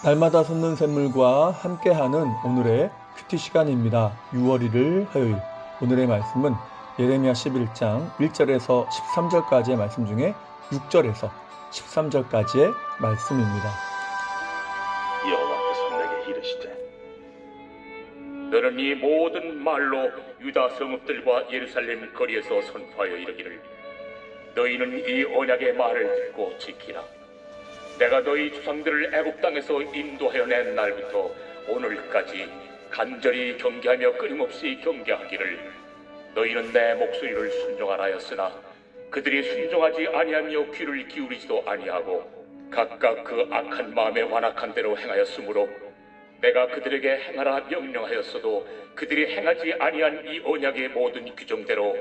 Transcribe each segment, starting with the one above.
달마다 솟는 샘물과 함께하는 오늘의 큐티 시간입니다. 6월 1일 화요일. 오늘의 말씀은 예레미야 11장 1절에서 13절까지의 말씀 중에 6절에서 13절까지의 말씀입니다. 여호와께서 내게 이르시되 너는 이 모든 말로 유다 성읍들과 예루살렘 거리에서 선포하여 이르기를 너희는 이 언약의 말을 듣고 지키라. 내가 너희 조상들을 애굽 땅에서 인도하여 낸 날부터 오늘까지 간절히 경계하며 끊임없이 경계하기를 너희는 내 목소리를 순종하라 하였으나 그들이 순종하지 아니하며 귀를 기울이지도 아니하고 각각 그 악한 마음에 완악한 대로 행하였으므로 내가 그들에게 행하라 명령하였어도 그들이 행하지 아니한 이 언약의 모든 규정대로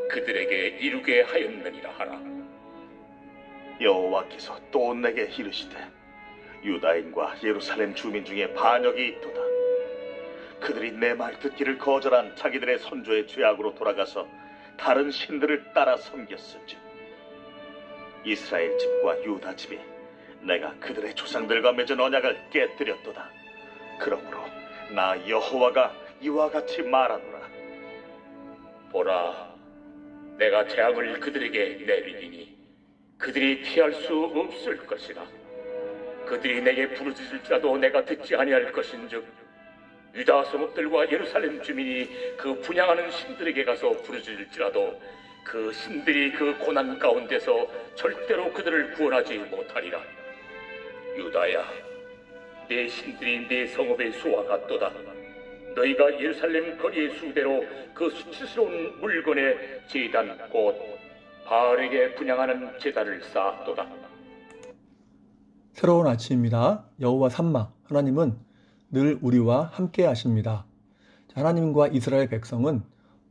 그들에게 이루게 하였느니라 하라. 여호와께서 또 내게 이르시되 유다인과 예루살렘 주민 중에 반역이 있도다. 그들이 내 말 듣기를 거절한 자기들의 선조의 죄악으로 돌아가서 다른 신들을 따라 섬겼은즉 이스라엘 집과 유다 집이 내가 그들의 조상들과 맺은 언약을 깨뜨렸도다. 그러므로 나 여호와가 이와 같이 말하노라. 보라, 내가 재앙을 그들에게 내리리니 그들이 피할 수 없을 것이라. 그들이 내게 부르짖을지라도 내가 듣지 아니할 것인즉 유다 성읍들과 예루살렘 주민이 그 분향하는 신들에게 가서 부르짖을지라도 그 신들이 그 고난 가운데서 절대로 그들을 구원하지 못하리라. 유다야, 네 신들이 네 성읍의 수와 같도다. 너희가 예루살렘 거리의 수대로 그 수치스러운 물건의 제단 곧 바알에게 분향하는 제단을 쌓았도다. 새로운 아침입니다. 여호와 삼마 하나님은 늘 우리와 함께 하십니다. 하나님과 이스라엘 백성은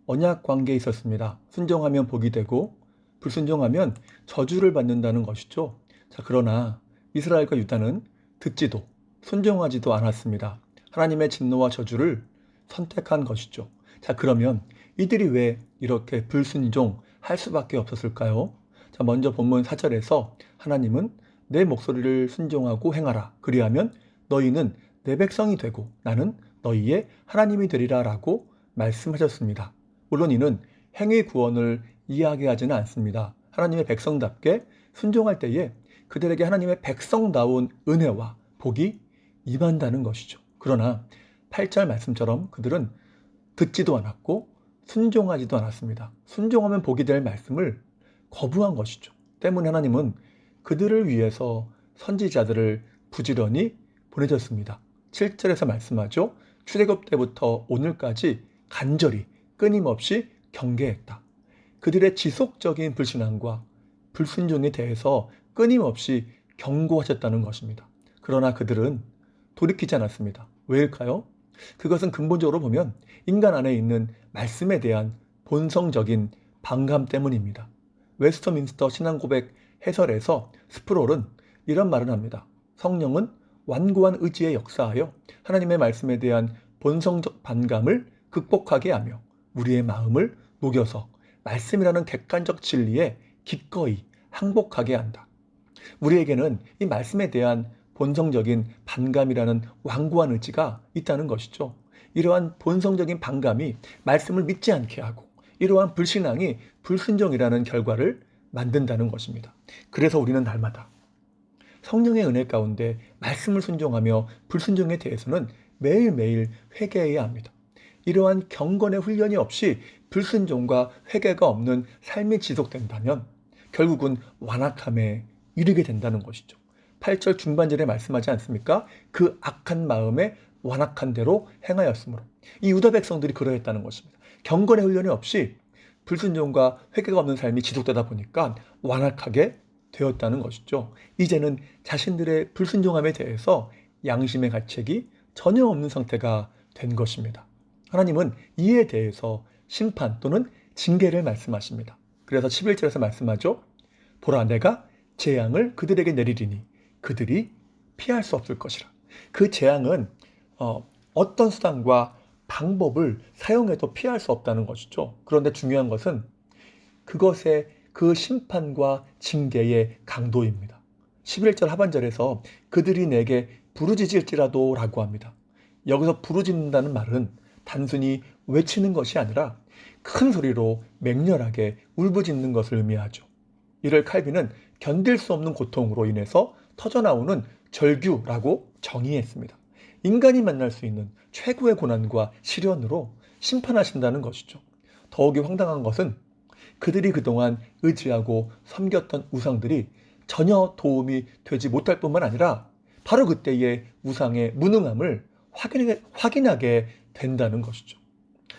언약 관계에 있었습니다. 순종하면 복이 되고 불순종하면 저주를 받는다는 것이죠. 그러나 이스라엘과 유다는 듣지도 순종하지도 않았습니다. 하나님의 진노와 저주를 선택한 것이죠. 그러면 이들이 왜 이렇게 불순종할 수밖에 없었을까요? 먼저 본문 4절에서 하나님은 내 목소리를 순종하고 행하라. 그리하면 너희는 내 백성이 되고 나는 너희의 하나님이 되리라 라고 말씀하셨습니다. 물론 이는 행위 구원을 이야기하지는 않습니다. 하나님의 백성답게 순종할 때에 그들에게 하나님의 백성다운 은혜와 복이 임한다는 것이죠. 그러나 8절 말씀처럼 그들은 듣지도 않았고 순종하지도 않았습니다. 순종하면 복이 될 말씀을 거부한 것이죠. 때문에 하나님은 그들을 위해서 선지자들을 부지런히 보내셨습니다. 7절에서 말씀하죠. 출애굽 때부터 오늘까지 간절히 끊임없이 경계했다. 그들의 지속적인 불신앙과 불순종에 대해서 끊임없이 경고하셨다는 것입니다. 그러나 그들은 돌이키지 않았습니다. 왜일까요? 그것은 근본적으로 보면 인간 안에 있는 말씀에 대한 본성적인 반감 때문입니다. 웨스터민스터 신앙고백 해설에서 스프롤은 이런 말을 합니다. 성령은 완고한 의지에 역사하여 하나님의 말씀에 대한 본성적 반감을 극복하게 하며 우리의 마음을 녹여서 말씀이라는 객관적 진리에 기꺼이 항복하게 한다. 우리에게는 이 말씀에 대한 본성적인 반감이라는 완고한 의지가 있다는 것이죠. 이러한 본성적인 반감이 말씀을 믿지 않게 하고 이러한 불신앙이 불순종이라는 결과를 만든다는 것입니다. 그래서 우리는 날마다 성령의 은혜 가운데 말씀을 순종하며 불순종에 대해서는 매일매일 회개해야 합니다. 이러한 경건의 훈련이 없이 불순종과 회개가 없는 삶이 지속된다면 결국은 완악함에 이르게 된다는 것이죠. 8절 중반절에 말씀하지 않습니까? 그 악한 마음에 완악한 대로 행하였으므로. 이 유다 백성들이 그러했다는 것입니다. 경건의 훈련이 없이 불순종과 회개가 없는 삶이 지속되다 보니까 완악하게 되었다는 것이죠. 이제는 자신들의 불순종함에 대해서 양심의 가책이 전혀 없는 상태가 된 것입니다. 하나님은 이에 대해서 심판 또는 징계를 말씀하십니다. 그래서 11절에서 말씀하죠. 보라, 내가 재앙을 그들에게 내리리니 그들이 피할 수 없을 것이라. 그 재앙은 어떤 수단과 방법을 사용해도 피할 수 없다는 것이죠. 그런데 중요한 것은 그것의 그 심판과 징계의 강도입니다. 11절 하반절에서 그들이 내게 부르짖을지라도 라고 합니다. 여기서 부르짖는다는 말은 단순히 외치는 것이 아니라 큰 소리로 맹렬하게 울부짖는 것을 의미하죠. 이를 칼빈은 견딜 수 없는 고통으로 인해서 터져나오는 절규라고 정의했습니다. 인간이 만날 수 있는 최고의 고난과 시련으로 심판하신다는 것이죠. 더욱이 황당한 것은 그들이 그동안 의지하고 섬겼던 우상들이 전혀 도움이 되지 못할 뿐만 아니라 바로 그때의 우상의 무능함을 확인하게 된다는 것이죠.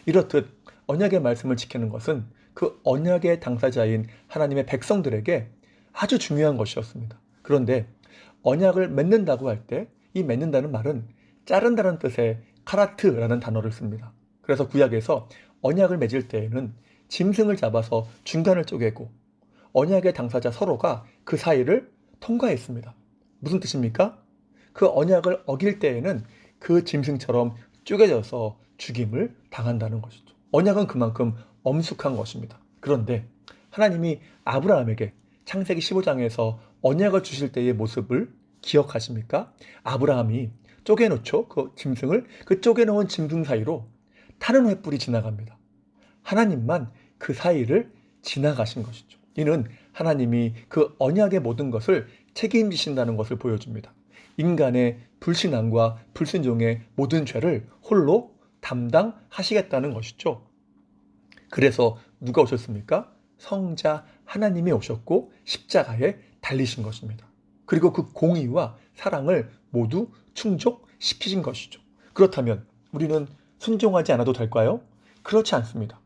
이렇듯 언약의 말씀을 지키는 것은 그 언약의 당사자인 하나님의 백성들에게 아주 중요한 것이었습니다. 그런데 언약을 맺는다고 할 때 이 맺는다는 말은 자른다는 뜻의 카라트라는 단어를 씁니다. 그래서 구약에서 언약을 맺을 때에는 짐승을 잡아서 중간을 쪼개고 언약의 당사자 서로가 그 사이를 통과했습니다. 무슨 뜻입니까? 그 언약을 어길 때에는 그 짐승처럼 쪼개져서 죽임을 당한다는 것이죠. 언약은 그만큼 엄숙한 것입니다. 그런데 하나님이 아브라함에게 창세기 15장에서 언약을 주실 때의 모습을 기억하십니까? 아브라함이 쪼개놓죠. 그 짐승을 그 쪼개놓은 짐승 사이로 타는 횃불이 지나갑니다. 하나님만 그 사이를 지나가신 것이죠. 이는 하나님이 그 언약의 모든 것을 책임지신다는 것을 보여줍니다. 인간의 불신앙과 불순종의 모든 죄를 홀로 담당하시겠다는 것이죠. 그래서 누가 오셨습니까? 성자 하나님이 오셨고 십자가에 달리신 것입니다. 그리고 그 공의와 사랑을 모두 충족시키신 것이죠. 그렇다면 우리는 순종하지 않아도 될까요? 그렇지 않습니다.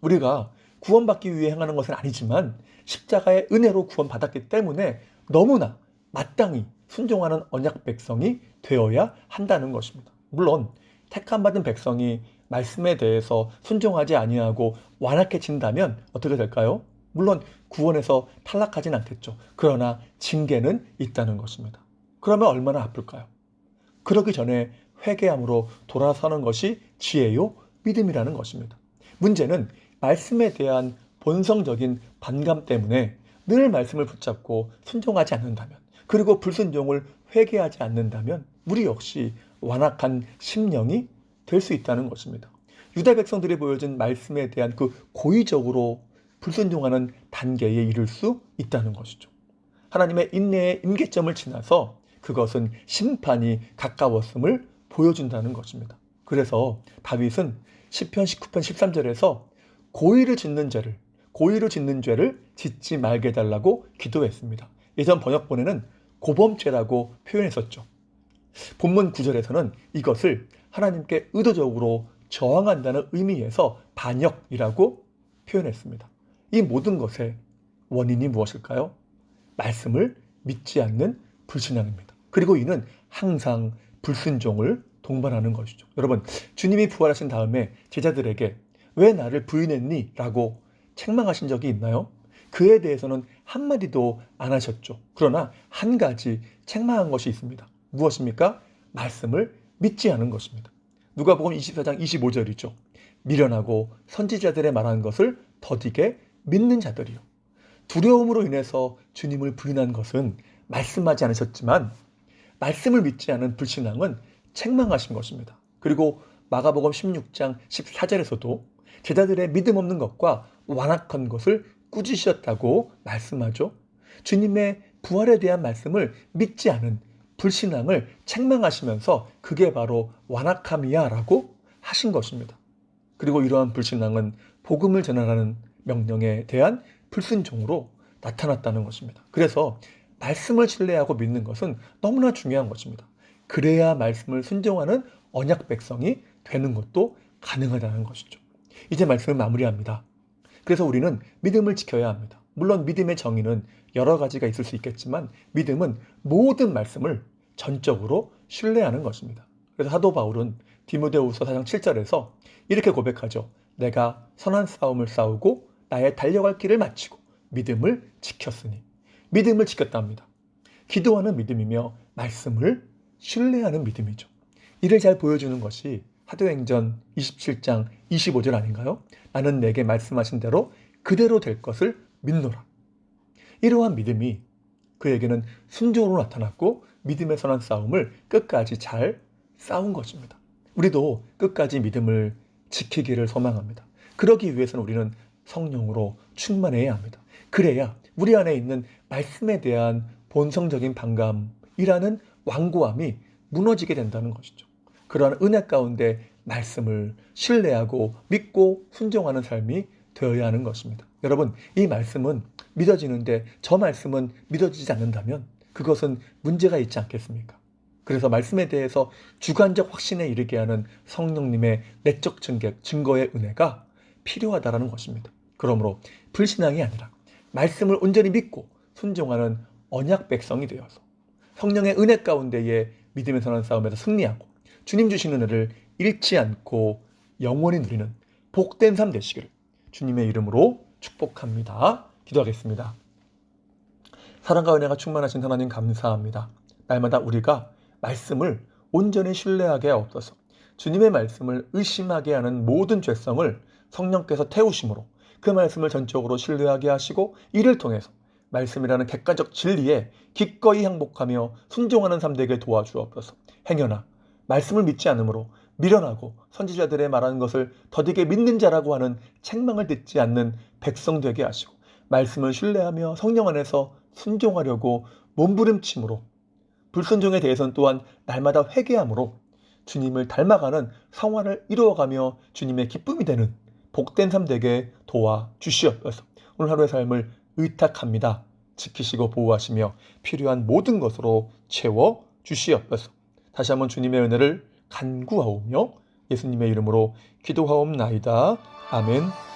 우리가 구원받기 위해 행하는 것은 아니지만 십자가의 은혜로 구원받았기 때문에 너무나 마땅히 순종하는 언약 백성이 되어야 한다는 것입니다. 물론 택함받은 백성이 말씀에 대해서 순종하지 아니하고 완악해진다면 어떻게 될까요? 물론 구원에서 탈락하진 않겠죠. 그러나 징계는 있다는 것입니다. 그러면 얼마나 아플까요? 그러기 전에 회개함으로 돌아서는 것이 지혜요 믿음이라는 것입니다. 문제는 말씀에 대한 본성적인 반감 때문에 늘 말씀을 붙잡고 순종하지 않는다면, 그리고 불순종을 회개하지 않는다면 우리 역시 완악한 심령이 될 수 있다는 것입니다. 유다 백성들이 보여준 말씀에 대한 그 고의적으로 불순종하는 단계에 이를 수 있다는 것이죠. 하나님의 인내의 임계점을 지나서 그것은 심판이 가까웠음을 보여준다는 것입니다. 그래서 다윗은 시편 19편 13절에서 고의를 짓는 죄를 짓지 말게 해달라고 기도했습니다. 예전 번역본에는 고범죄라고 표현했었죠. 본문 9절에서는 이것을 하나님께 의도적으로 저항한다는 의미에서 반역이라고 표현했습니다. 이 모든 것의 원인이 무엇일까요? 말씀을 믿지 않는 불신앙입니다. 그리고 이는 항상 불순종을 동반하는 것이죠. 여러분, 주님이 부활하신 다음에 제자들에게 왜 나를 부인했니? 라고 책망하신 적이 있나요? 그에 대해서는 한마디도 안 하셨죠. 그러나 한 가지 책망한 것이 있습니다. 무엇입니까? 말씀을 믿지 않은 것입니다. 누가복음 24장 25절이죠. 미련하고 선지자들의 말한 것을 더디게 믿는 자들이요. 두려움으로 인해서 주님을 부인한 것은 말씀하지 않으셨지만 말씀을 믿지 않은 불신앙은 책망하신 것입니다. 그리고 마가복음 16장 14절에서도 제자들의 믿음 없는 것과 완악한 것을 꾸짖으셨다고 말씀하죠. 주님의 부활에 대한 말씀을 믿지 않은 불신앙을 책망하시면서 그게 바로 완악함이야 라고 하신 것입니다. 그리고 이러한 불신앙은 복음을 전하라는 명령에 대한 불순종으로 나타났다는 것입니다. 그래서 말씀을 신뢰하고 믿는 것은 너무나 중요한 것입니다. 그래야 말씀을 순종하는 언약 백성이 되는 것도 가능하다는 것이죠. 이제 말씀을 마무리합니다. 그래서 우리는 믿음을 지켜야 합니다. 물론 믿음의 정의는 여러 가지가 있을 수 있겠지만 믿음은 모든 말씀을 전적으로 신뢰하는 것입니다. 그래서 사도 바울은 디모데후서 4장 7절에서 이렇게 고백하죠. 내가 선한 싸움을 싸우고 나의 달려갈 길을 마치고 믿음을 지켰으니. 믿음을 지켰답니다. 기도하는 믿음이며 말씀을 신뢰하는 믿음이죠. 이를 잘 보여주는 것이 사도행전 27장 25절 아닌가요? 나는 내게 말씀하신 대로 그대로 될 것을 믿노라. 이러한 믿음이 그에게는 순종으로 나타났고 믿음의 선한 싸움을 끝까지 잘 싸운 것입니다. 우리도 끝까지 믿음을 지키기를 소망합니다. 그러기 위해서는 우리는 성령으로 충만해야 합니다. 그래야 우리 안에 있는 말씀에 대한 본성적인 반감이라는 완고함이 무너지게 된다는 것이죠. 그러한 은혜 가운데 말씀을 신뢰하고 믿고 순종하는 삶이 되어야 하는 것입니다. 여러분, 이 말씀은 믿어지는데 저 말씀은 믿어지지 않는다면 그것은 문제가 있지 않겠습니까? 그래서 말씀에 대해서 주관적 확신에 이르게 하는 성령님의 내적 증거의 은혜가 필요하다는 것입니다. 그러므로 불신앙이 아니라 말씀을 온전히 믿고 순종하는 언약 백성이 되어서 성령의 은혜 가운데에 믿음의 선한 싸움에서 승리하고 주님 주시는 은혜를 잃지 않고 영원히 누리는 복된 삶 되시기를 주님의 이름으로 축복합니다. 기도하겠습니다. 사랑과 은혜가 충만하신 하나님 감사합니다. 날마다 우리가 말씀을 온전히 신뢰하게 하옵소서. 주님의 말씀을 의심하게 하는 모든 죄성을 성령께서 태우심으로 그 말씀을 전적으로 신뢰하게 하시고 이를 통해서 말씀이라는 객관적 진리에 기꺼이 항복하며 순종하는 삶 되게 도와주옵소서. 행여나 말씀을 믿지 않으므로 미련하고 선지자들의 말하는 것을 더디게 믿는 자라고 하는 책망을 듣지 않는 백성 되게 하시고 말씀을 신뢰하며 성령 안에서 순종하려고 몸부림침으로 불순종에 대해서는 또한 날마다 회개함으로 주님을 닮아가는 성화를 이루어가며 주님의 기쁨이 되는 복된 삶 되게 도와주시옵소서. 오늘 하루의 삶을 의탁합니다. 지키시고 보호하시며 필요한 모든 것으로 채워주시옵소서. 다시 한번 주님의 은혜를 간구하오며 예수님의 이름으로 기도하옵나이다. 아멘.